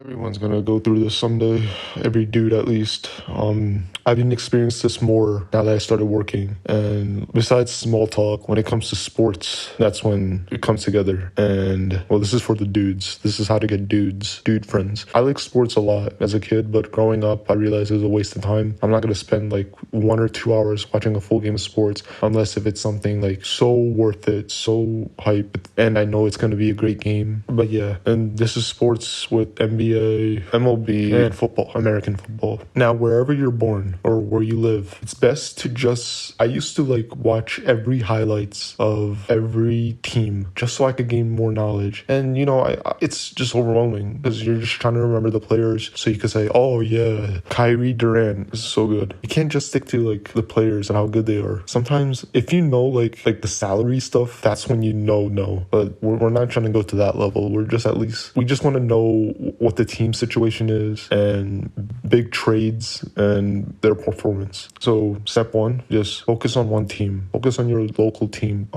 Everyone's gonna go through this someday. Every dude, at least. I didn't experience this more now that I started working. And besides small talk, when it comes to sports, that's when it comes together. And well, this is for the dudes. This is how to get dude friends. I like sports a lot as a kid, but growing up, I realized it was a waste of time. I'm not gonna spend like 1 or 2 hours watching a full game of sports unless if it's something like so worth it, so hype, and I know it's gonna be a great game. But yeah, and this is sports with NBA, MLB, and football, American football. Now, wherever you're born or where you live, it's best to I used to like watch every highlights of every team just so I could gain more knowledge. And it's just overwhelming because you're just trying to remember the players so you could say, oh yeah, Kyrie Durant is so good. You can't just stick to like the players and how good they are. Sometimes if you know like the salary stuff, that's when you know. But we're not trying to go to that level. We just want to know what the team situation is and big trades and their performance. So step one, just focus on one team. Focus on your local team.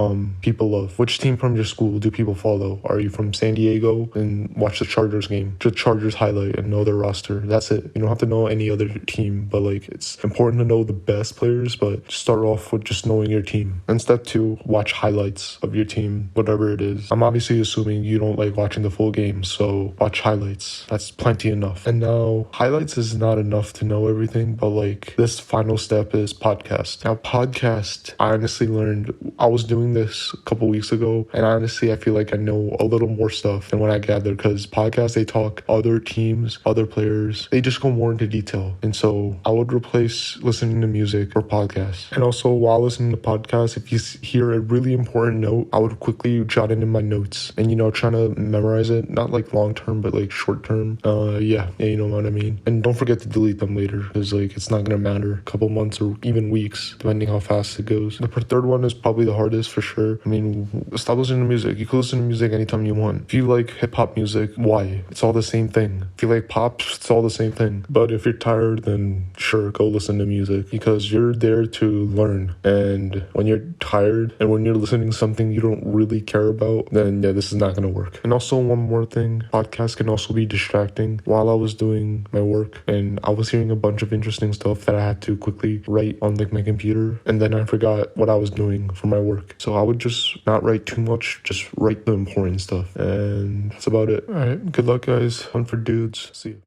People love. Which team from your school do people follow? Are you from San Diego? And watch the Chargers game. The Chargers highlight and know their roster. That's it. You don't have to know any other team, but like it's important to know the best players, but start off with just knowing your team. And step two, watch highlights of your team, whatever it is. I'm obviously assuming you don't like watching the full game, so watch highlights. That's plenty enough. And now highlights is not enough to know everything, but like this final step is podcast. Now podcast, I honestly learned, I was doing this a couple weeks ago, and honestly I feel like I know a little more stuff than what I gathered, because podcasts, they talk other teams, other players, they just go more into detail. And so I would replace listening to music for podcasts. And also while listening to podcasts, if you hear a really important note, I would quickly jot it in my notes and trying to memorize it, not like long term but like short term. Yeah, you know what I mean. And don't forget to delete them later, because like it's not gonna matter a couple months or even weeks depending how fast it goes. The third one is probably the hardest for sure. I mean, stop listening to music. You can listen to music anytime you want. If you like hip-hop music, why? It's all the same thing. If you like pop, it's all the same thing. But if you're tired, then sure, go listen to music, because you're there to learn. And when you're tired and when you're listening to something you don't really care about, then yeah, this is not gonna work. And also one more thing, podcasts can also be distracting. While I was doing my work and I was hearing a bunch of interesting stuff that I had to quickly write on like my computer, and then I forgot what I was doing for my work. So I would just not write too much, just write the important stuff. And that's about it. All right, good luck guys. Fun for dudes. See you.